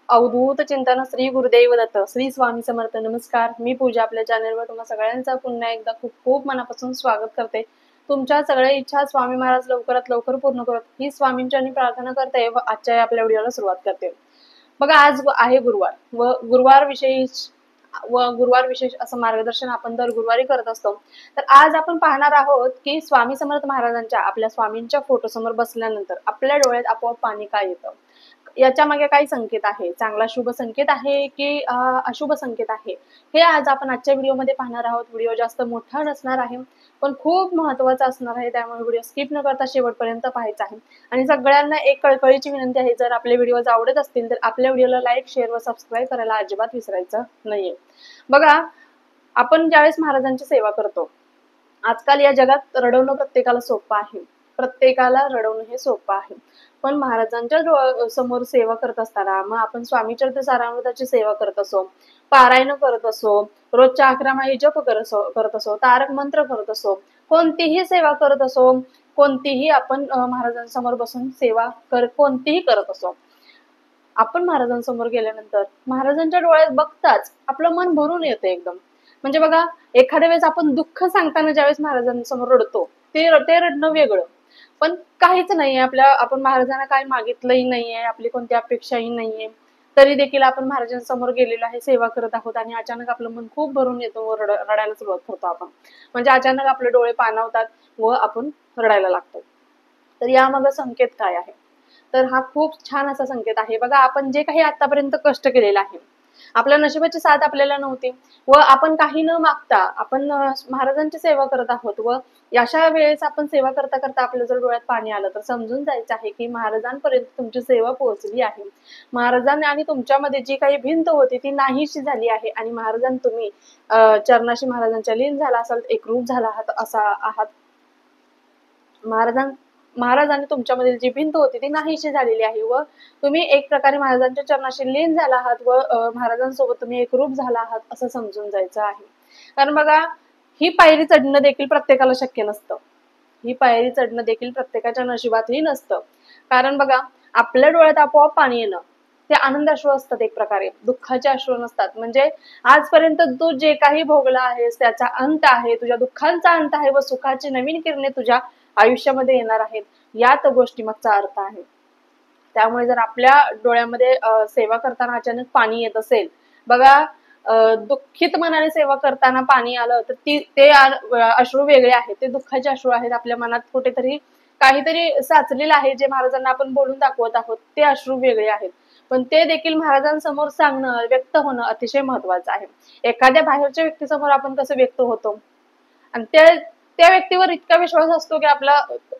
अवधूत चिंतन श्री गुरुदेव दत्त श्री स्वामी समर्थ। नमस्कार, मी पूजा आपल्या चॅनलवर तुम्हा सगळ्यांचा पुन्हा एकदा खूप खूप मनापासून स्वागत करते। तुमच्या सगळ्या इच्छा स्वामी महाराज लवकरात लवकर पूर्ण करत ही स्वामींची प्रार्थना करते व आजच्या आपल्या व्हिडिओला सुरुवात करते। बघा, आज आहे गुरुवार व गुरुवार विशेष असं मार्गदर्शन आपण दर गुरुवारी करत असतो। तर आज आपण पाहणार आहोत की स्वामी समर्थ महाराजांच्या आपल्या स्वामींच्या फोटो समोर बसल्यानंतर आपल्या डोळ्यात आपोआप पाणी का येतं, याच्या मागे काही संकेत आहे, चांगला शुभ संकेत आहे की अशुभ संकेत आहे, हे आज आपण आजच्या व्हिडिओमध्ये पाहणार आहोत। व्हिडिओ जास्त मोठा नसणार आहे पण खूप महत्त्वाचा असणार आहे, त्यामुळे व्हिडिओ स्किप न करता शेवटपर्यंत पाहायचा आहे। आणि सगळ्यांना एक कळकळीची विनंती आहे, जर आपले व्हिडिओज आवडत असतील तर आपल्या व्हिडिओला लाईक, शेअर व सबस्क्राईब करायला अजिबात विसरायचं नाहीये। बघा, आपण ज्यावेळेस महाराजांची सेवा करतो, आजकाल या जगात रडवणं प्रत्येकाला सोपं आहे, प्रत्येकाला रडवणं हे सोपं आहे, पण महाराजांच्या समोर सेवा करत असताना मग आपण स्वामी चरित्र सारामृताची सेवा करत असो, पारायण करत असो, रोजच्या 11 माळी जप करत असो, तारक मंत्र करत असो, कोणतीही सेवा करत असो, कोणतीही आपण महाराजांसमोर बसून सेवा कोणतीही करत असो, आपण महाराजांसमोर गेल्यानंतर महाराजांच्या डोळ्यात बघताच आपलं मन भरून येतं एकदम। म्हणजे बघा, एखाद्या वेळेस आपण दुःख सांगताना ज्यावेळेस महाराजांसमोर रडतो, ते रडणं वेगळं, पण काहीच नाहीये आपण महाराजांना काय मागितलंही नाहीये, आपली कोणती अपेक्षाही नाहीये, तरी देखील आपण महाराजांसमोर गेलेलो आहे, सेवा करत आहोत आणि अचानक आपलं मन खूप भरून येतं व रडायला सुरुवात करतो आपण। म्हणजे अचानक आपले डोळे पाणावतात व आपण रडायला लागतो। तर यामागे संकेत काय आहे, तर हा खूप छान असा संकेत आहे। बघा, आपण जे काही आतापर्यंत कष्ट केलेलं आहे, आपल्या नशिबाची साथ आपल्याला नव्हती व आपण काही न मागता आपण महाराजांची सेवा करत आहोत व अशा वेळेस आपण सेवा करता करता आपल्या जर डोळ्यात पाणी आलं तर समजून जायचं आहे की महाराजांपर्यंत तुमची सेवा पोहोचली आहे। महाराजांनी आणि तुमच्यामध्ये जी काही भिंत होती ती नाहीशी झाली आहे आणि तुम्ही चरणाशी महाराजांच्या लीन झाला असाल, एकरूप झाला आहात। महाराजांनी तुमच्यामधील जी भिंत होती ती नाहीशी झालेली आहे व तुम्ही एक प्रकारे महाराजांच्या चरणाशी लीन झाला आहात व महाराजांसोबत तुम्ही एकरूप झाला आहात असं समजून जायचं आहे। कारण बघा, ही पायरी चढणं देखील प्रत्येकाला शक्य नसतं, ही पायरी चढणं देखील प्रत्येकाच्या नशिबातही नसतं। कारण बघा, आपल्या डोळ्यात आपोआप पाणी येणं ते आनंद अश्रू असतात, एक प्रकारे दुःखाचे अश्रू नसतात। म्हणजे आजपर्यंत तू जे काही भोगला आहेस त्याचा अंत आहे, तुझ्या दुःखांचा अंत आहे व सुखाची नवीन किरणे तुझ्या आयुष्यामध्ये येणार आहेत, याच गोष्टी मागचा अर्थ आहे। त्यामुळे जर आपल्या डोळ्यामध्ये सेवा करताना अचानक पाणी येत असेल, बघा, दुःखित मनाने सेवा करताना पाणी आलं तर ते अश्रू वेगळे आहेत, ते दुःखाचे अश्रू आहेत। आपल्या मनात कुठेतरी काहीतरी साचलेलं आहे, जे महाराजांना आपण बोलून दाखवत आहोत, ते अश्रू वेगळे आहेत, पण ते देखील महाराजांसमोर सांगणं, व्यक्त होणं अतिशय महत्वाचं आहे। एखाद्या बाहेरच्या व्यक्तीसमोर आपण कसं व्यक्त होतो आणि त्या व्यक्तीवर इतका विश्वास असतो की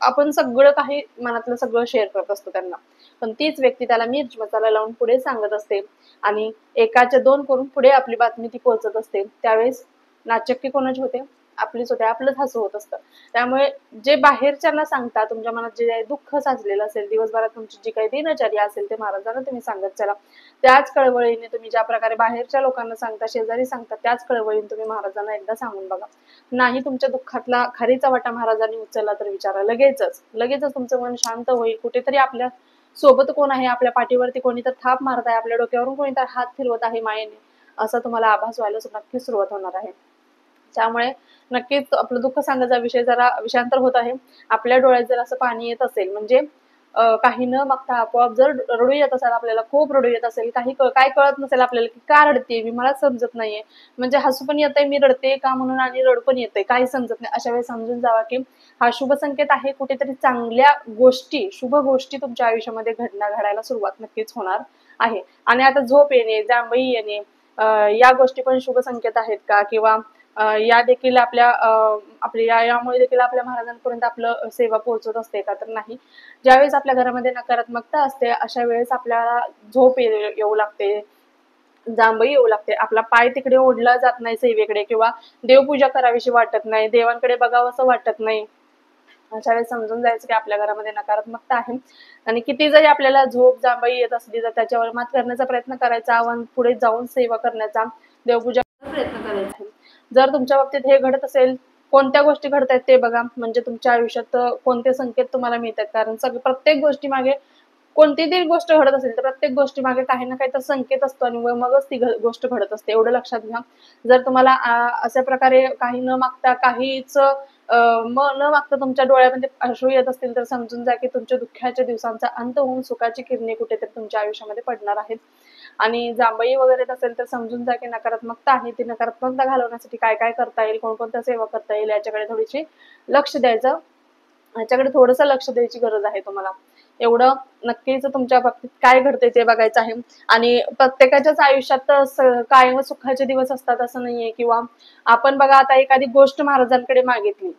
आपण सगळं काही मनातलं सगळं शेअर करत असतो त्यांना, पण तीच व्यक्ती त्याला मिर्च मसाला लावून पुढे सांगत असते आणि एकाच्या 2 करून पुढे आपली बातमी ती पोहोचत असते। त्यावेळेस नाचक्की कोणाची होते, आपलीच होते, आपलंच हसू होत असतं। त्यामुळे जे बाहेरच्यांना सांगता, तुमच्या मनात जे दुःख साचलेलं असेल, दिवसभरात तुमची जी काही दिनचर्या असेल, ते महाराजांना तुम्ही सांगत चला। त्याच कळवळीने तुम्ही ज्या प्रकारे बाहेरच्या लोकांना सांगता, शेजारी सांगता, त्याच कळवळीने तुम्ही महाराजांना एकदा सांगून बघा। नाही तुमच्या दुःखातला खरीचा वाटा महाराजांनी उचलला तर विचारा, लगेचच तुमचं मन शांत होईल। कुठेतरी आपल्या सोबत कोण आहे, आपल्या पाठीवरती कोणीतरी थाप मारत आहे, आपल्या डोक्यावरून कोणीतरी हात फिरवत आहे मायेने, असा तुम्हाला आभास व्हायला नक्कीच सुरुवात होणार आहे। त्यामुळे नक्कीच आपलं दुःख सांगायचा विषय जरा विषयांतर होत आहे। आपल्या डोळ्यात जर असं पाणी येत असेल, म्हणजे काही न मागता आपोआप जर रडू येत असेल, आपल्याला खूप रडू येत असेल, काय कळत नसेल आपल्याला की का रडते मी, मला समजत नाहीये, म्हणजे हसू पण येतंय, मी रडते का म्हणून आणि रड पण येतंय, काही समजत नाही, अशा वेळेस समजून जावा की हा शुभ संकेत आहे। कुठेतरी चांगल्या गोष्टी, शुभ गोष्टी तुमच्या आयुष्यामध्ये घडायला सुरुवात नक्कीच होणार आहे। आणि आता झोप येणे, जांभई येणे, या गोष्टी पण शुभ संकेत आहेत का, किंवा या देखील यामुळे देखील आपल्या महाराजांपर्यंत आपलं सेवा पोहोचत असते का, तर नाही। ज्यावेळेस आपल्या घरामध्ये नकारात्मकता असते, अशा वेळेस आपल्याला झोप येऊ लागते, जांभई येऊ लागते, आपला पाय तिकडे ओढला जात नाही सेवेकडे, किंवा देवपूजा करावीशी वाटत नाही, देवांकडे बघावं असं वाटत नाही, अशा वेळेस समजून जायचं की आपल्या घरामध्ये नकारात्मकता आहे। आणि किती जरी आपल्याला झोप जांभई येत असली तर त्याच्यावर मात करण्याचा प्रयत्न करायचा व पुढे जाऊन सेवा करण्याचा, देवपूजा प्रयत्न करायचा। जर तुमच्या बाबतीत हे घडत असेल, कोणत्या गोष्टी घडतायत ते बघा, म्हणजे तुमच्या आयुष्यात कोणते संकेत तुम्हाला मिळतात, कारण प्रत्येक गोष्टी मागे कोणतीही गोष्ट घडत असेल तर प्रत्येक गोष्टी मागे काही ना काही तर संकेत असतो आणि मगच ती गोष्ट घडत असते, एवढं लक्षात घ्या. जर तुम्हाला अशा प्रकारे काही न मागता काहीच न मागता तुमच्या डोळ्यामध्ये अश्रू येत असतील तर समजून जा की तुमच्या दुःखाच्या दिवसांचा अंत होऊन सुखाची किरणे कुठेतरी तुमच्या आयुष्यामध्ये पडणार आहेत. आणि जांभई वगैरे नसेल तर समजून जा की नकारात्मकता आहे, ती नकारात्मकता घालवण्यासाठी काय काय करता येईल, कोणकोणत्या सेवा करता येईल याच्याकडे थोडीशी लक्ष द्यायचं, याच्याकडे थोडंसं लक्ष द्यायची गरज आहे तुम्हाला. एवढं नक्कीच तुमच्या बाबतीत काय घडते ते बघायचं आहे. आणि प्रत्येकाच्याच आयुष्यात कायम सुखाचे दिवस असतात असं नाहीये, किंवा आपण बघा आता एखादी गोष्ट महाराजांकडे मागितली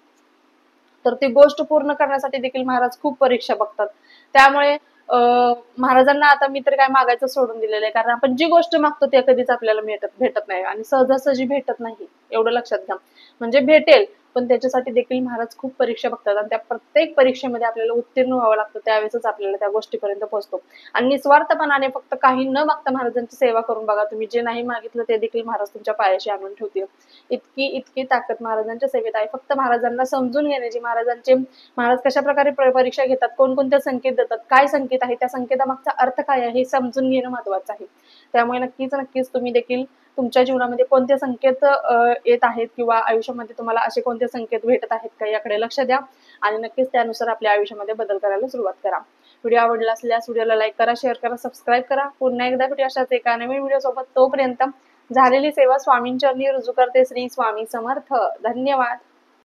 तर ती गोष्ट पूर्ण करण्यासाठी देखील महाराज खूप परीक्षा बघतात. त्यामुळे महाराजांना आता मी तर काय मागायचं सोडून दिलेलं आहे, कारण आपण जी गोष्ट मागतो ती कधीच आपल्याला भेटत नाही आणि सहजासहजी भेटत नाही, एवढं लक्षात घ्या. म्हणजे भेटेल पण त्याच्यासाठी देखील महाराज खूप परीक्षा बघतात आणि त्या प्रत्येक परीक्षेमध्ये आपल्याला उत्तीर्ण व्हावं लागतं, त्यावेळेसच आपल्याला त्या गोष्टीपर्यंत पोहोचतो. आणि निस्वार्थपणाने फक्त काही न मागता महाराजांची सेवा करून बघा तुम्ही, जे नाही मागितलं ते देखील महाराज तुमच्या पायाशी आणून ठेवतील. इतकी इतकी ताकद महाराजांच्या सेवेत आहे. फक्त महाराजांना समजून घेण्याची, महाराज कशा प्रकारे परीक्षा घेतात, कोणकोणत्या संकेत देतात, काय संकेत आहे, त्या संकेतामागचा अर्थ काय आहे हे समजून घेणं महत्वाचं आहे. त्यामुळे नक्कीच नक्कीच तुम्ही देखील तुमच्या जीवनामध्ये कोणते संकेत येत आहेत किंवा आयुष्यामध्ये तुम्हाला असे कोणते संकेत भेटत आहेत का याकडे लक्ष द्या आणि नक्कीच त्यानुसार आपल्या आयुष्यामध्ये बदल करायला सुरुवात करा. व्हिडिओ आवडला असल्यास व्हिडिओला लाईक करा, शेअर करा, सबस्क्राईब करा. पुन्हा एकदा भेटूया अशाच एका नवीन व्हिडिओ सोबत. तोपर्यंत झालेली सेवा स्वामींचरणी रुजू करते. श्री स्वामी समर्थ. धन्यवाद.